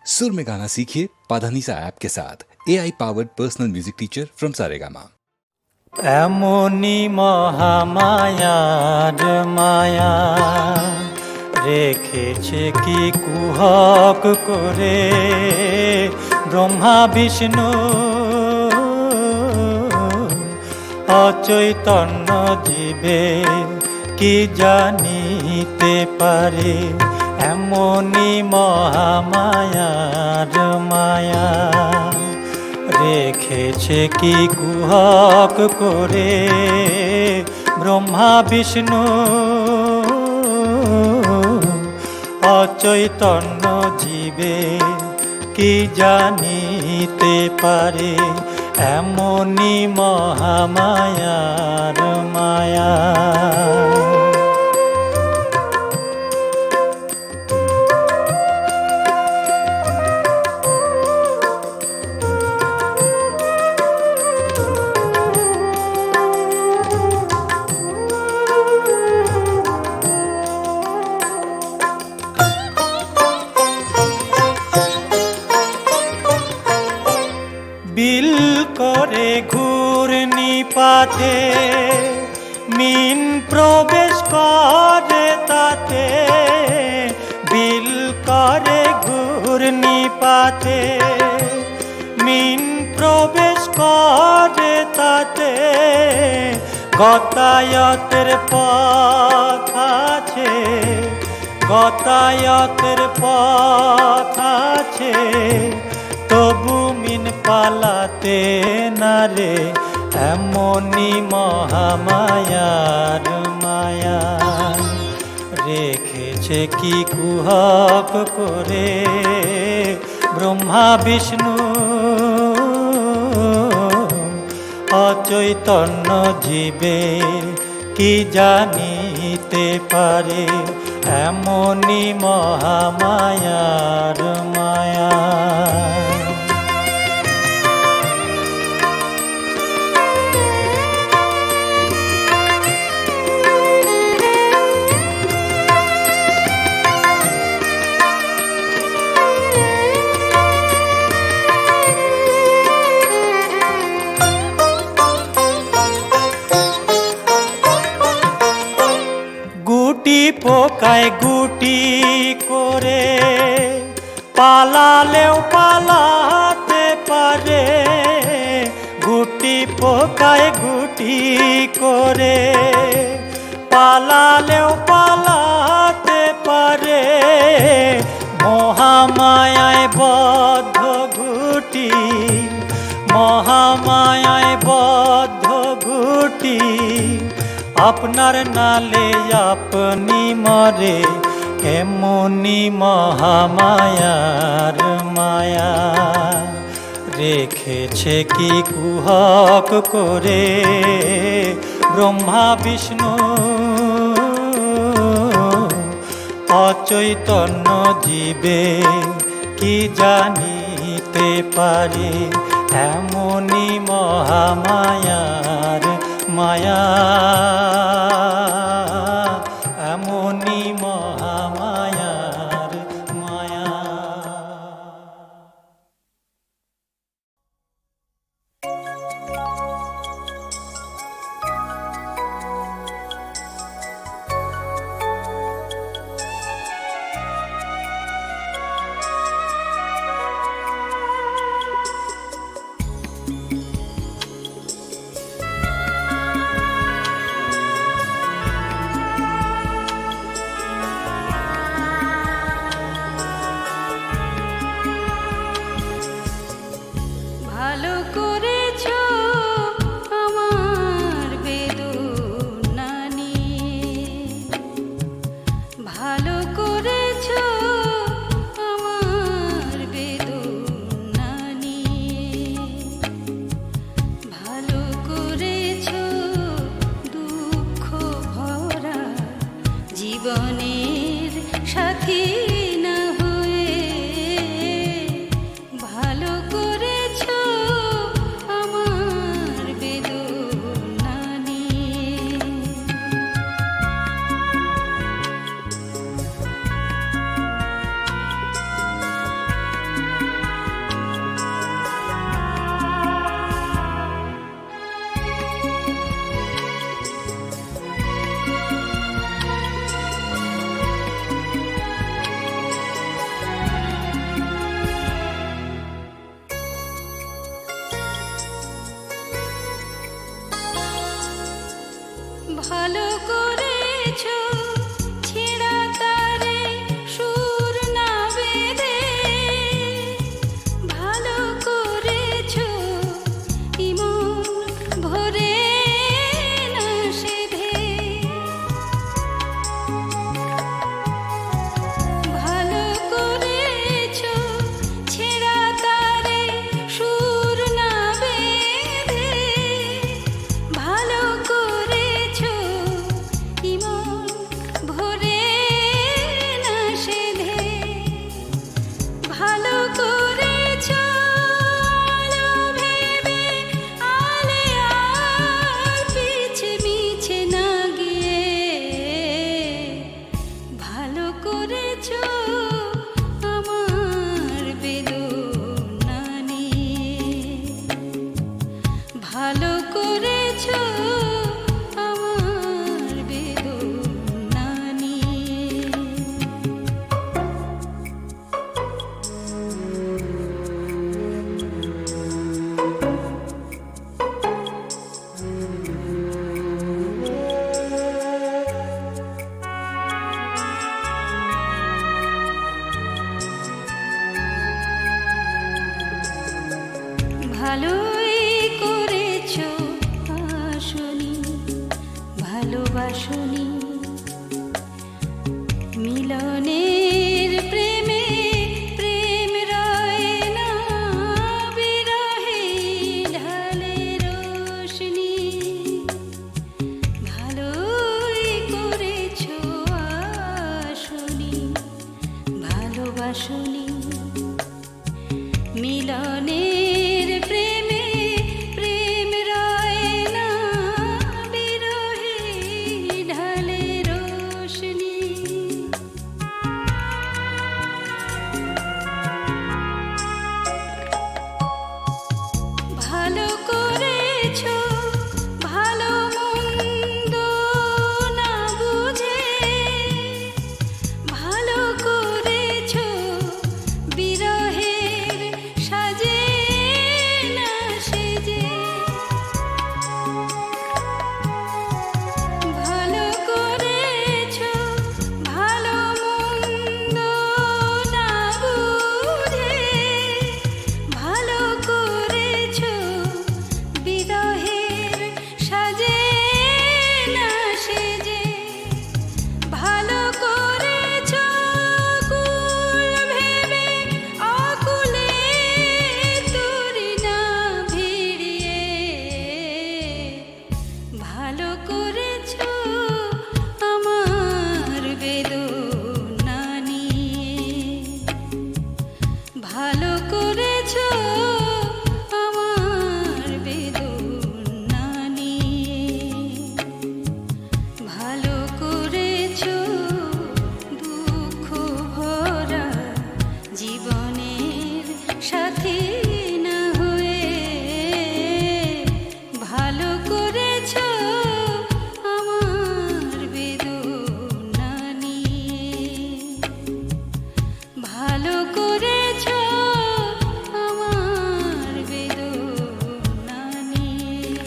सुर में गाना सीखिए पाधानीसा ऐप के साथ AI powered personal music teacher from Saregama. এমনি মহামায়ার মায়া রেখেছে কি কুহক করে ব্রহ্মা বিষ্ণু অচৈতন্য জীবে কি জানিতে পারে এমনি মহামায়ার মায়া রেখেছে কি কুহক করে ব্রহ্মা বিষ্ণু অচৈতন্য জীবে কি জানিতে পারে এমনি মহামায়ার মায়া। বিল করে ঘূর্ণিপাতে মিন প্রবেশ করে তাতে বিল করে ঘূর্ণিপাতে মিন প্রবেশ করে তাতে গতায়তের পথ আছে গতায়তের পথ আছে তবু মিন পালাতে না রে এমনি মহামায়ার মায়া রেখেছে কি কুহক করে ব্রহ্মা বিষ্ণু অচৈতন্য জীবে কি জানিতে পারে এমনি মহামায়ার মায়া। গুটি পোকায় গুটি করে পালালেও পালাতে পারে গুটি পোকায় গুটি করে পালালেও পালাতে পারে মহামায়ায় বদ্ধ গুটি মহামায়ায় বদ্ধ গুটি আপনার নালে আপনি মরে এমনি মহামায়ার মায়া রেখেছে কি কুহক করে ব্রহ্মা বিষ্ণু অচৈতন্য জীবে কি জানিতে পারে এমনি মহামায়ার মায়া এমনি মহামায়ার মায়া। ভালোই করেছো আসনি, ভালোবাসনি, মিলনের প্রেমে প্রেম রয় না, বিরহে ঢালে রোশনি। ভালোই করেছো আসনি, ভালোবাসনি, মিলনের প্রেমে প্রেম রয় না, বিরহে ঢালে রোশনি। ভালো করেছো ভালো মন্দ না বুঝে, ভালো করেছো বিরহের সাজে না সেজে। ভালো করেছো ভালো মন্দ না বুঝে, ভালো করেছো বিরহের সাজে না সেজে। ভালো করেছো কুল ভেবে অকুলে তুরি না ভিড়িয়ে। ভালো করেছো আমার বেদনা নিয়ে। ভালো করেছো আমার বেদনা নিয়ে। ভালো করেছো দুঃখ ভরা জীবনের সাথী না হয়ে। ভালো করেছো আমার বেদনা নিয়ে। ভালো করেছো আমার বেদনা নিয়ে।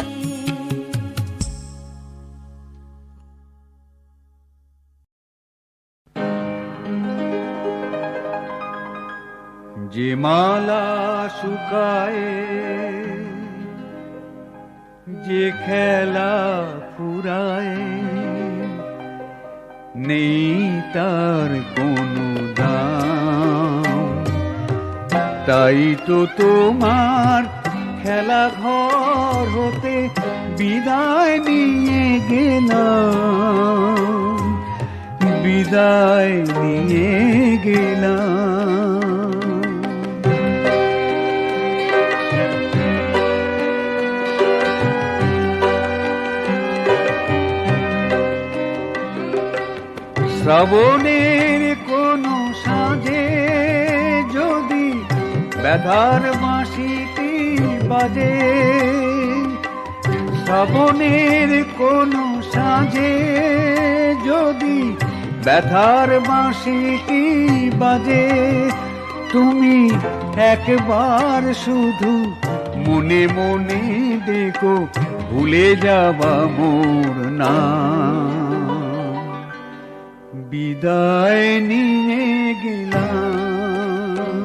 যে মালা শুকায়, যে খেলা ফুরায়, নেই তার কোনো দাম। তাই তো তোমার খেলা ঘর হতে বিদায় নিয়ে গেলাম, বিদায় নিয়ে গেলাম। শ্রাবণের কোনো সাজে যদি ব্যথার বাঁশিটি বাজে, শ্রাবণের কোনো সাজে যদি ব্যথার বাঁশিটি বাজে, তুমি একবার শুধু মনে মনে দেখো ভুলে যাবা মোর নাম। বিদায় নিয়ে গেলাম।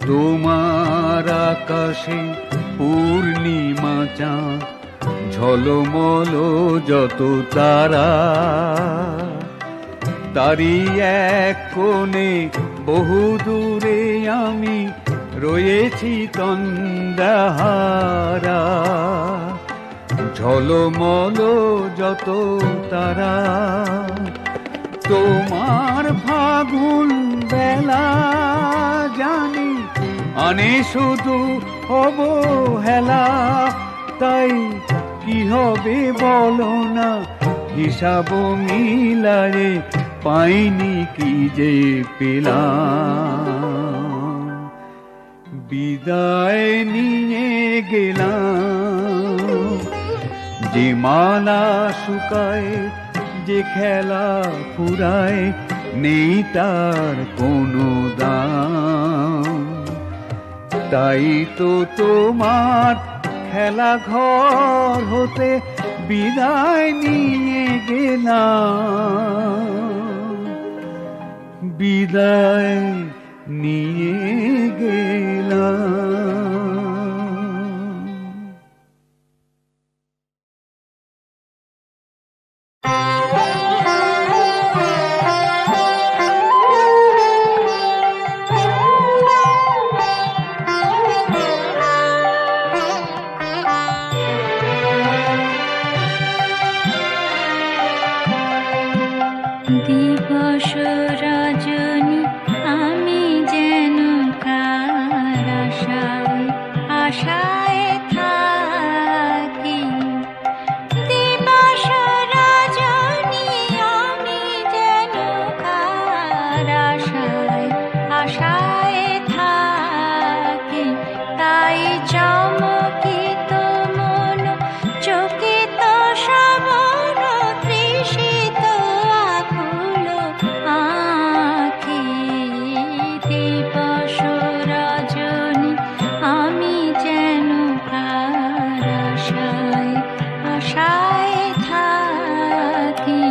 তোমার আকাশে পূর্ণিমা চাঁদ, ঝলমল যত তারা, তারি এক কোণে বহু দূরে আমি রয়েছি তন্দ্রাহারা। ঝলমল যত তারা, তোমার ফাগুন বেলা জানি আনে শুধু অবহেলা। তাই কি হবে বলো না, হিসাব মিলারে পাইনি কি যে পেলাম। বিদায় নিয়ে গেলাম। যে মালা শুকায়, যে খেলা ফুরায় নেই তার কোনো দাম। তাই তো তোমার খেলা ঘর হতে বিদায় নিয়ে গেলাম, বিদায় নিয়ে গেলাম। দিবস রজনী আমি যেন কার আশায় আশায় থাকি। দিবস রজনী আমি যেন কার আশায় আশায় থাকি। তাই চমকিত মন চকিত শ্রবণ তৃষিত আকুল আঁখি। দিবস রজনী আমি যেন কার আশায় আশায় থাকি।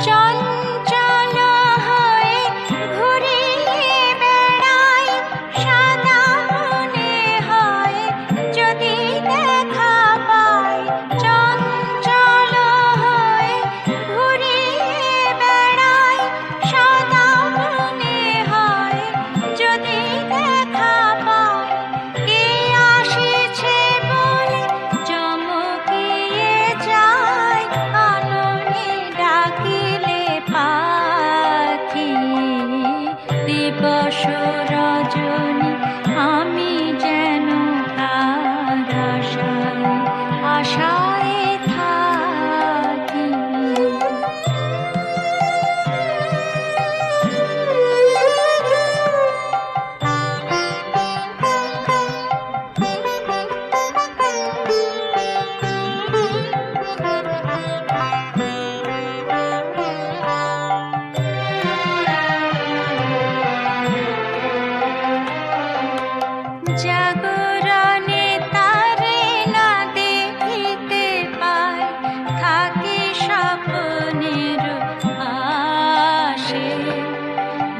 চঞ্চল হয়ে ঘুরিয়ে বেড়াই সাদা মনে হয় যদি দেখা পাই। চঞ্চল হয়ে ঘুরিয়ে বেড়াই সাদা মনে হয় যদি দেখা পাই। কে আসিছে বলে চমকিয়ে যায় আননে ডাকিলে পাখি। দিবস রজনী আমি যেন কার আশায় আশায় থাকি। জাগরণে তারে না দেখিতে পাই থাকি স্বপ্নের আশে।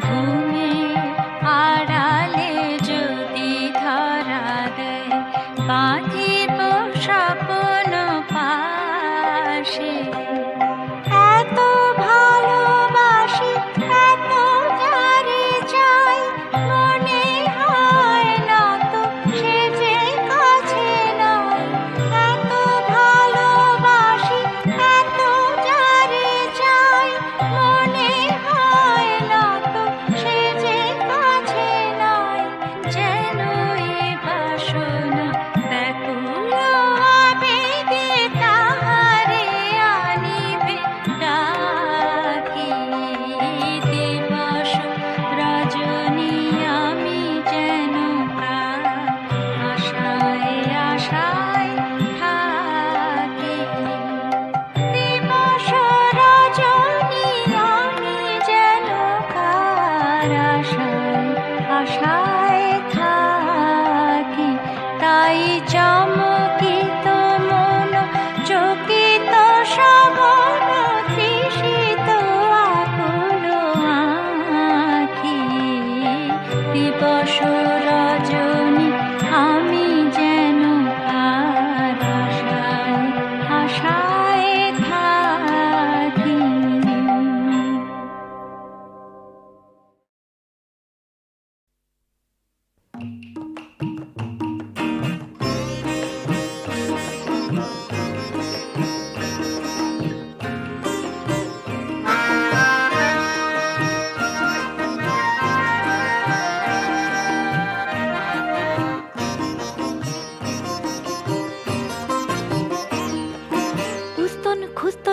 ঘুমে আড়ালে যদি ধরা দেয় বাঁধিব স্বপ্ন পাশে। এত ভালোবাসি এত যারে চাই মনে হয় না তো সে যে কাছে নয়। এত ভালোবাসি এত যারে চাই মনে হয় না তো সে যে কাছে নয়। যেন এ বাসনা ব্যাকুল আবেগে তাহারে আনিবে ডাকি। দিবস রজনী আমি যেন কার আশায় আশায় থাকি। দিবস রজনী আমি যেন কার আশায় আশায় থাকি। তাই চমকিত মন চকিত শ্রবণ তৃষিত আকুল আঁখি। দিবস রজনী আমি যেন কার আশায় আশায় থাকি।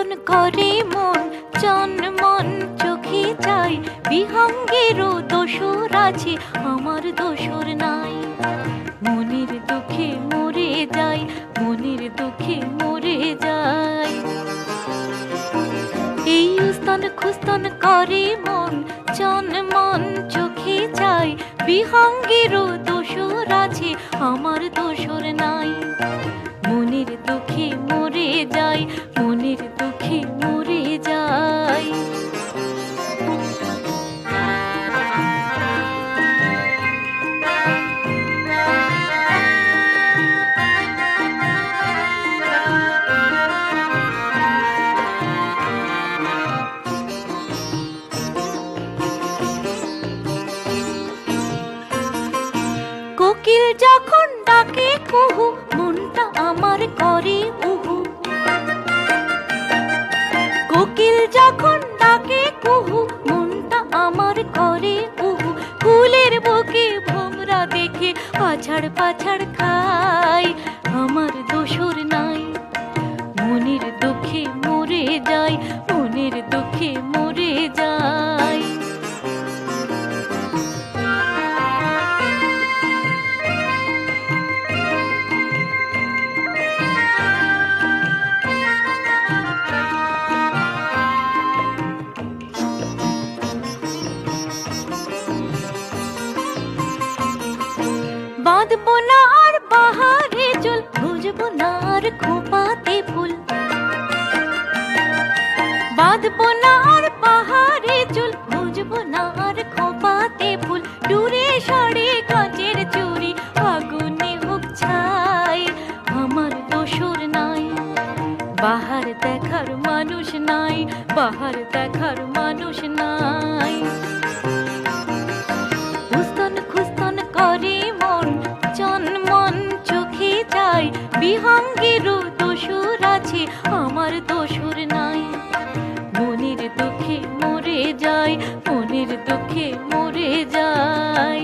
স্তন করে মন চনমন চোখে চাই বিহঙ্গেরও দোসর আছে আমার দোসর নাই মনের দুঃখে মরে যাই মনের দুঃখে মরে যাই এই স্তন খুস্তন করে মন চনমন চোখে চাই বিহঙ্গেরও দোসর আছে আমার দোসর নাই মনের দুঃখে মরে যাই মনের দুঃখে মরে যাই কোকিল যখন ডাকে কুহু মনটা আমার করে উহু কোকিল যখন ডাকে কুহু মনটা আমার করে উহু কুলের বুকে ভোমরা দেখে পাছাড় পাছাড় খাই আমার দোসর নাই মনের দুঃখে মরে যাই মনের দুঃখে মরে যাই বাঁধবো না আর বাহারে চুল বুঝবো না আর খোপাতে ফুল বাঁধবো না আর বাহারে চুল বুঝবো না আর খোপাতে ফুল দূরে সাড়ে কাঁচের চুরি আগুনে হোক ছাই আমার দোসর নাই বাহার দেখার মানুষ নাই বাহার দেখার মানুষ নাই খুস্তন খুস্তন করে মন চনমন চোখে চাই বিহঙ্গেরও দোসর আছে আমার দোসর নাই মনের দুঃখে মরে যাই মনের দুঃখে মরে যাই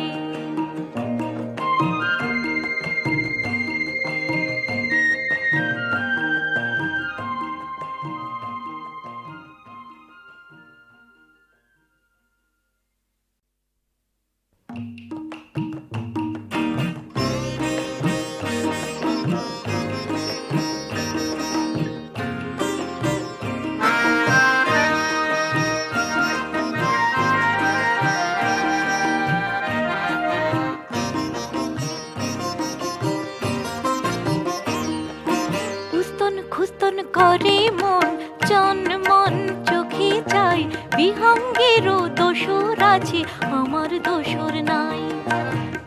খুস্তন করে মন চনমন চোখে চাই বিহঙ্গেরও দোসর আছে আমার দোসর নাই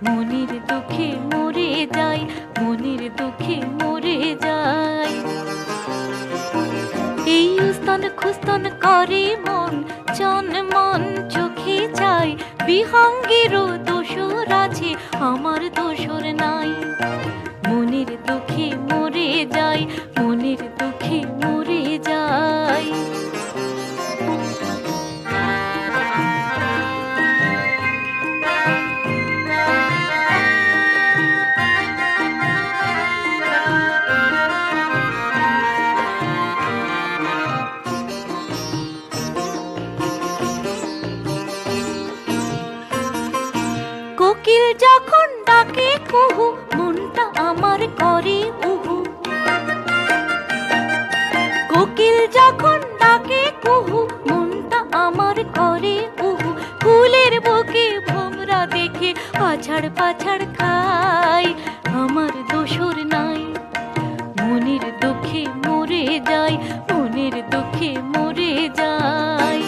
মনের দুঃখে মরে যাই মনের দুঃখে মরে যাই এই স্তন খুস্তন করে মন চনমন চোখে চাই বিহঙ্গেরও দোসর আছে আমার দোসর নাই মনের দুঃখে মরে যাই মনের দুঃখে মরে যাই কোকিল যখন ডাকে কুহু মনটা আমার করে উহু কোকিল যখন ডাকে কুহু মনটা আমার করে উহু কুলের বুকে ভোমরা দেখে পাছাড় পাছাড় খাই আমার দোসর নাই মনের দুঃখে মরে যাই মনের দুঃখে মরে যাই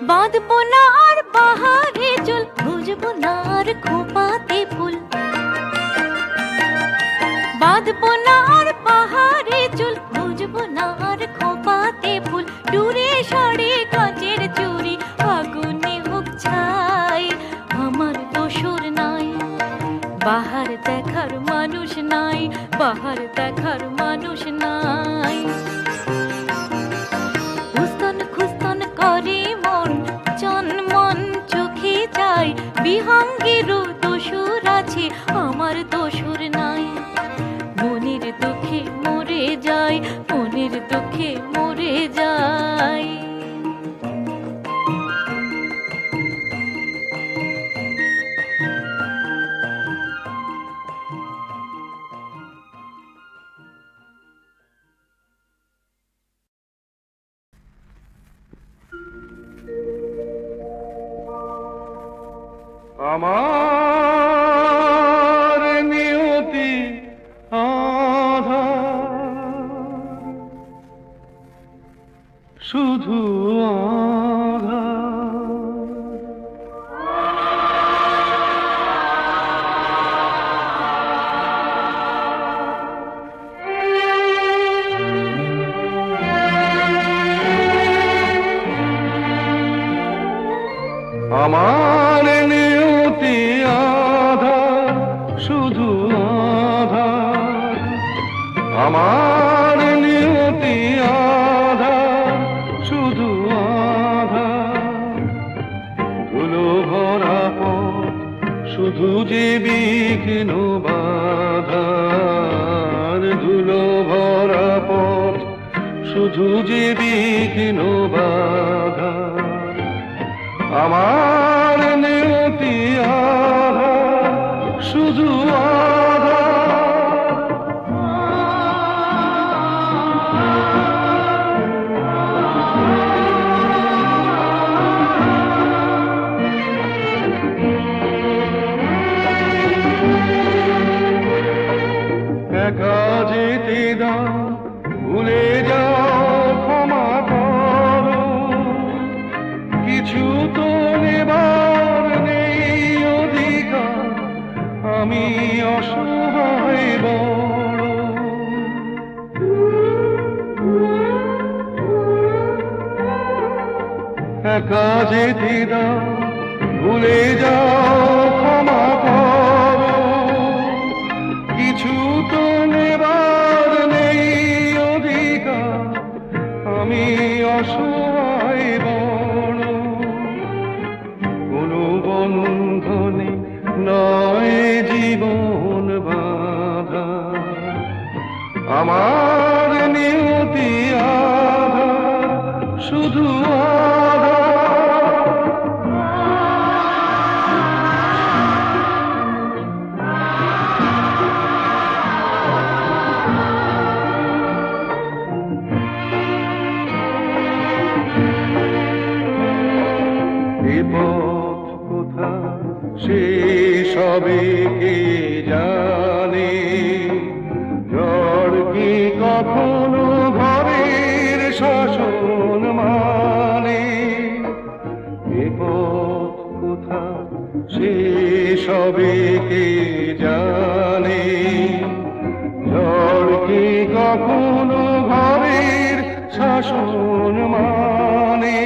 বাঁধবো না আর বাহারে চুল বুঝবো না আর খোপাতে ফুল বাঁধবো না আর বাহারে চুল বুঝবো না আর খোপাতে ফুল দূরে সাড়ে কাঁচের চুরি আগুনে হোক ছাই আমার দোসর নাই বাহার দেখার মানুষ নাই, বাহার দেখার মানুষ নাই। খুস্তন খুস্তন করে মন, চনমন চোখে যায়, বিহঙ্গেরও দোসর আছে, আমার দোসর নাই। মনের দুঃখে মরে যায়, মনের দুঃখে মরে যায়। আমার নিয়তি আধার, শুধু আধার। আমার নিয়তি আধার, শুধু আধার। আমার নিয়তি আধার, শুধু আধার। ধুলো ভরা পথ, শুধু যে বিঘ্ন বাধার। ধুলো ভরা পথ, শুধু যে বিঘ্ন বাধার। আমার নিয়তি আধার, শুধু আধার। একা যেতে দাও, ভুলে যাও, ক্ষমা করো। কিছু তো নেবার নেই অধিকার, আমি অসহায় বড়। একা যেতে দাও, ভুলে যাও, ক্ষমা করো। কিছু তো নেবার নেই অধিকার, আমি অসহায় বড়। কোনো বন্ধনে নয় জীবন বাঁধা, আমার নিয়তি আধার, শুধু আধার। এ পথ কোথা সে সবে কে জানে। ঝড় কি কখনো ঘরের শাসন মানে। এ পথ কোথা সে সবে কে জানে। ঝড় কি কখনো ঘরের শাসন মানে।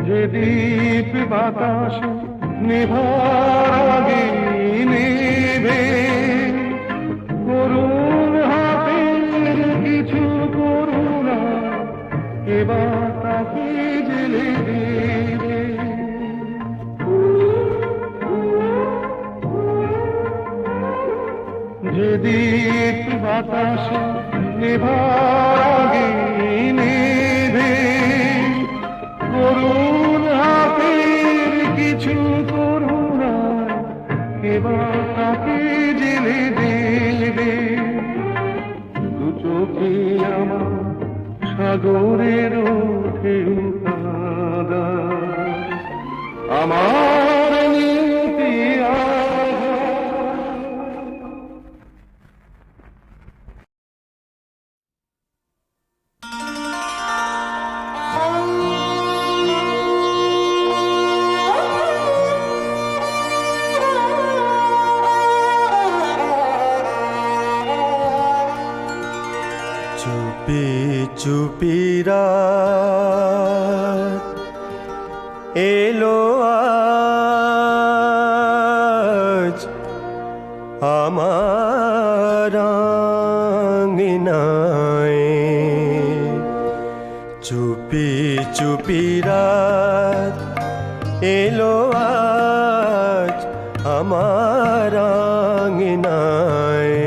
যে দীপ বাতাস নিভার আগে নেবে, করুণ হাতের কিছু করুণা এবার তাকে জেলে দেবে। যে দীপ বাতাস নিভার আগে নেবে, করুণ হাতের কিছু করুণা এবার তাকে জেলে দেবে। দু চোখে আমার সাগরের ঢেউ কাঁদা, আমার নিয়তি আধার। চুপি চুপি রাত এলো আজ আমার আঙিনায়। চুপি চুপি রাত এলো আজ আমার আঙিনায়।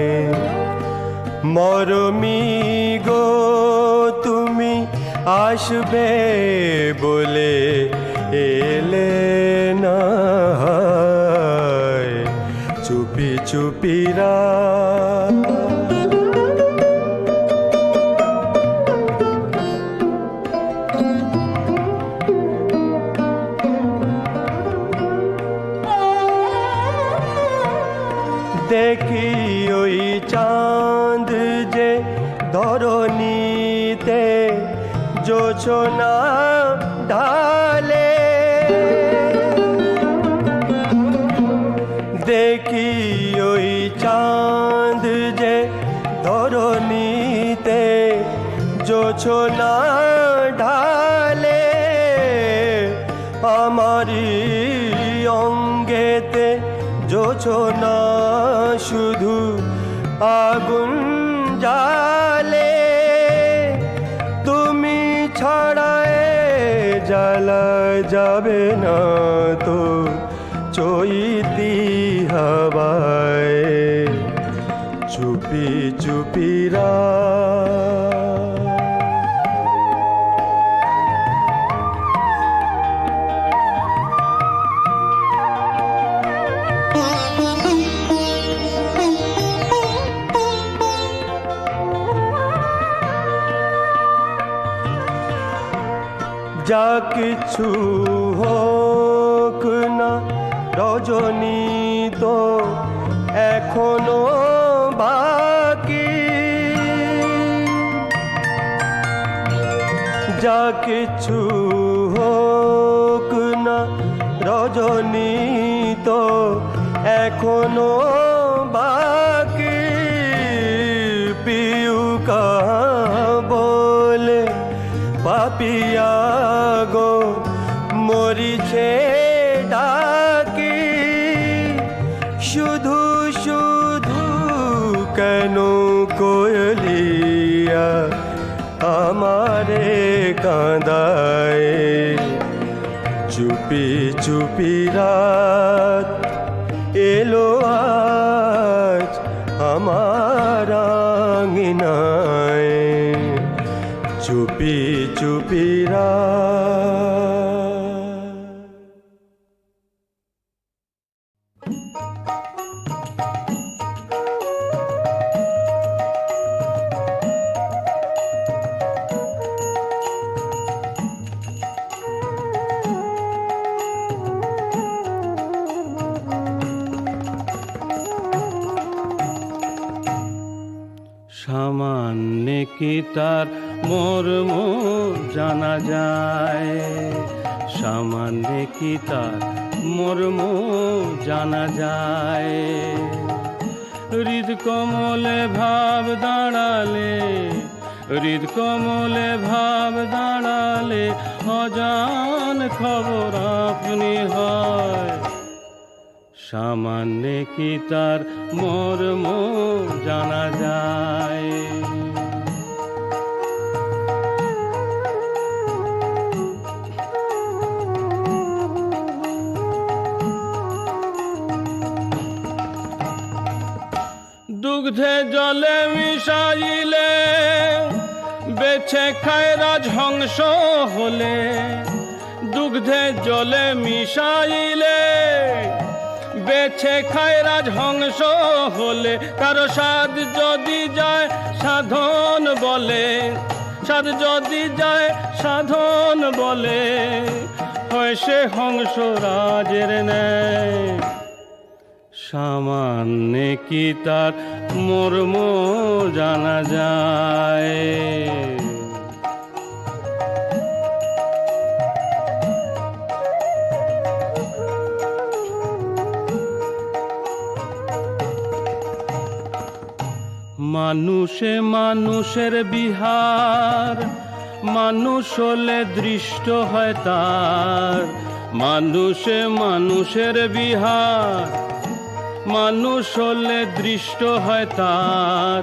মরমি গো তুমি আসবে বলে এলে না, চুপি চুপি রাত। দেখি ওই চাঁদ যে ধরণীতে জোছনা ঢালে, দেখি ওই চাঁদ যে ধরণীতে জোছনা ঢালে। আমারি অঙ্গেতে জোছনা শুধু আগুন জালে। তুমি ছাড়ায় জ্বালা যাবে না তো চৈতি হাওয়ায়। চুপি চুপি রাত যা কিছু হোক না রজনী তো এখনো বাকি। যা কিছু হোক না রজনী তো এখনো বাকি। পিউকা বলে পাপিয়া গো মরিছে ডাকি। শুধু শুধু কেন কোয়লিয়া আমারে কাঁদায়। চুপি চুপি রাত এলো আজ আমার আঙিনায়। চুপি চুপি রাত সামান্য কি তার মর্ম জানা যায়, সামান্য কি তার মর্ম জানা যায়। হৃদ কমলে ভাব দাঁড়ালে, হৃদ কমলে ভাব দাঁড়ালে অজান খবর আপনি হয়। সামান্য কি তার মর্ম জানা যায়। দুগ্ধে জলে মিশাইলে বেছে খায় রাজহংস হলে। দুগ্ধে জলে মিশাইলে বেছে খায় রাজহংস হলে। কারো স্বাদ যদি যায় সাধন বলে, স্বাদ যদি যায় সাধন বলে, হয় সে হংস রাজের ন্যায়। সামান্য কি তার মর্ম জানা যায়। মানুষ মানুষে মানুষের বিহার, মানুষ হলে দৃষ্ট হয় তার। মানুষে মানুষের বিহার, মানুষ হলে দৃষ্ট হয় তার।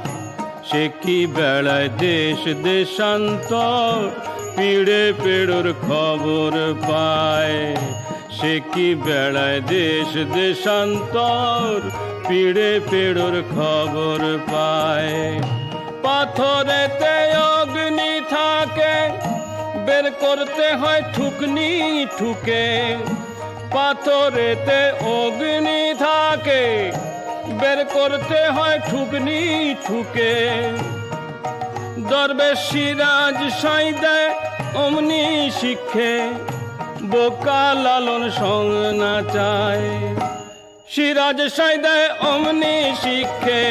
সে কি বেড়ায় দেশ দেশান্তর, পিড়ে পেড়োর খবর পায়। সে কি বেড়ায় দেশ দেশান্তর, পিড়ে পেড়োর খবর পায়। পাথরেতে অগ্নি থাকে, বের করতে হয় ঠুকনি ঠুকে। পাথরেতে অগ্নি থাকে, বের করতে হয় ঠুকনি ঠুকে। দরবেশ সিরাজ সাই দেয় অমনি শিক্ষে, বোকা লালন সং না চায়। সিরাজ সাই দেয় অমনি শিক্ষে,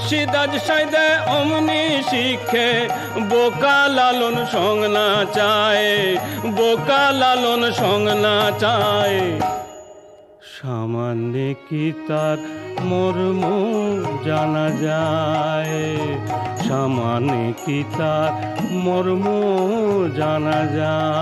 সিরাজ সাই দেয় অমনি শিক্ষে। বোকা লালন সং না চায়, বোকা লালন সং না চায়। সামান্য কি তার মর্ম জানা যায়, সামান্য কি তার মর্ম জানা যায়।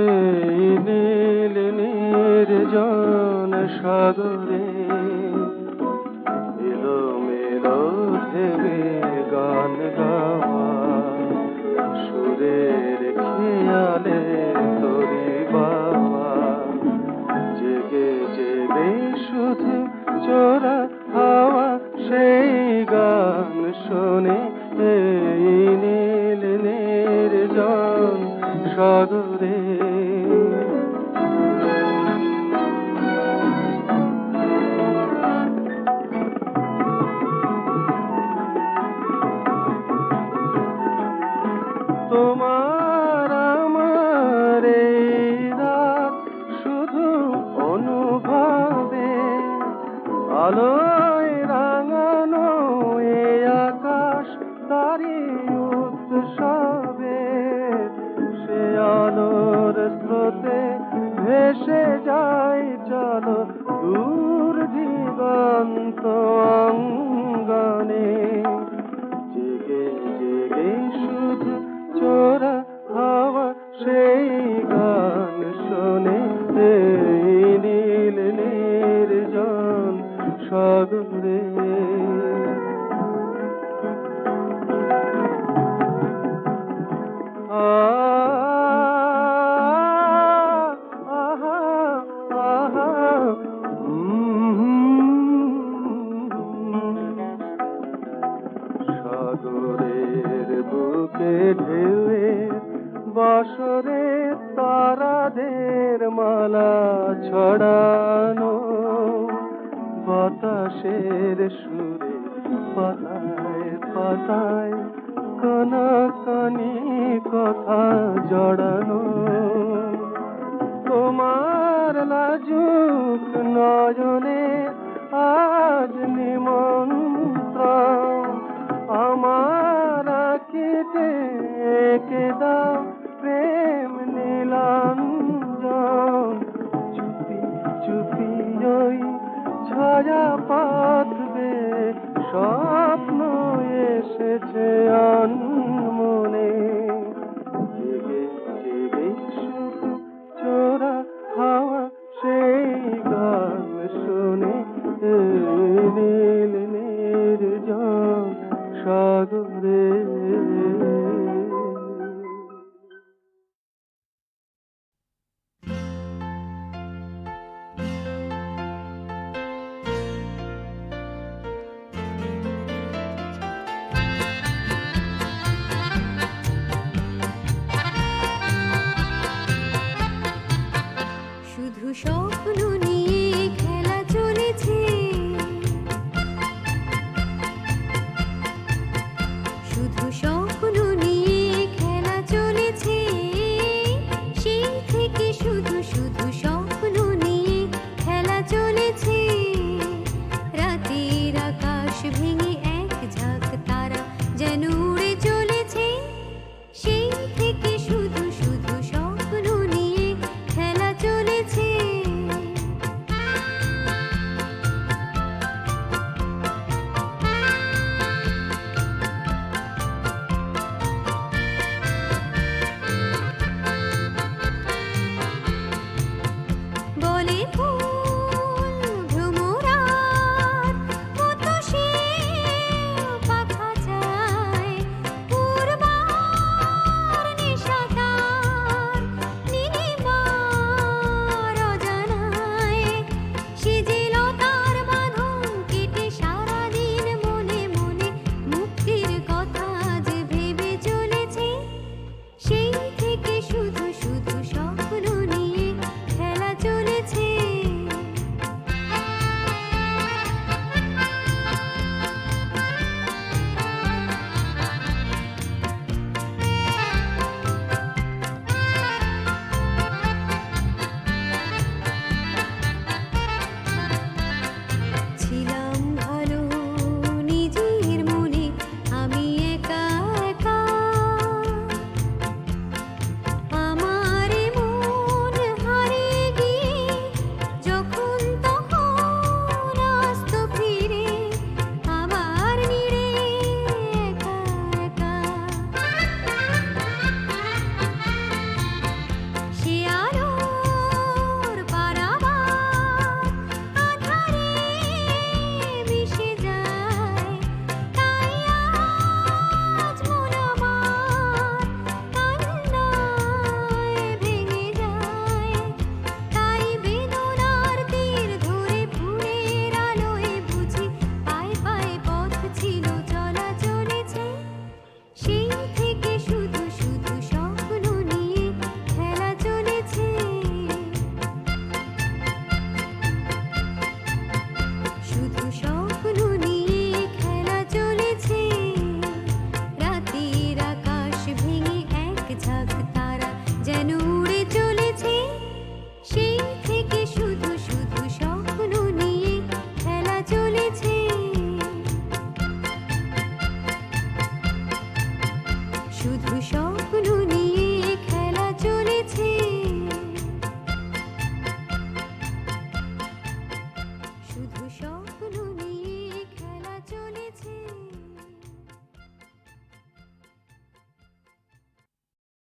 এই নীল নির্জন সাগরে এলোমেলো ঢেউয়ে গান গাওয়া, সুরের খেয়ালে তরি বাওয়া। জেগে জেগে শুধু চোরা হাওয়া সেই গান শোনে। এই নীল নির্জন সাগরে তোমার আমার এই রাত শুধু অনুভবে, আলোয় রাঙানো এ আকাশ তারি উৎসবে। সে আলোর স্রোতে ভেসে যায় চলো দূর দিগন্ত অঙ্গনে। জেগে জেগে শুধু চোরা হাওয়া সেই গান শোনে। এই নীল নির্জন সাগরে সাগরের বুকে ঢেউয়ে বাসরে তারাদের মালা ছড়ানো। বাতাসের সুরে পাতায় পাতায় কানাকানি কথা জড়ানো। তোমার লাজুক নয়নে আজ নিমন্ত্রণ, আমার আঁকিতে এঁকে দাও প্রেম নীলাঞ্জন। চুপি চুপি ওই ছায়া পাতবে, স্বপ্ন এসেছে অনমনে। জেগে জেগে শুধু চোরা হাওয়া সেই গান শুনে। স্বপ্ন নিয়ে খেলা চলেছে, শুধু স্বপ্ন নিয়ে খেলা চলেছে, সেই থেকে শুধু শুধু স্বপ্ন নিয়ে খেলা চলেছে। রাতের আকাশ ভেঙে এক ঝাঁক তারা যেন উড়ে চলেছে, সেই থেকে শুধু শুধু স্বপ্ন নিয়ে খেলা চলেছে। বলে ফুল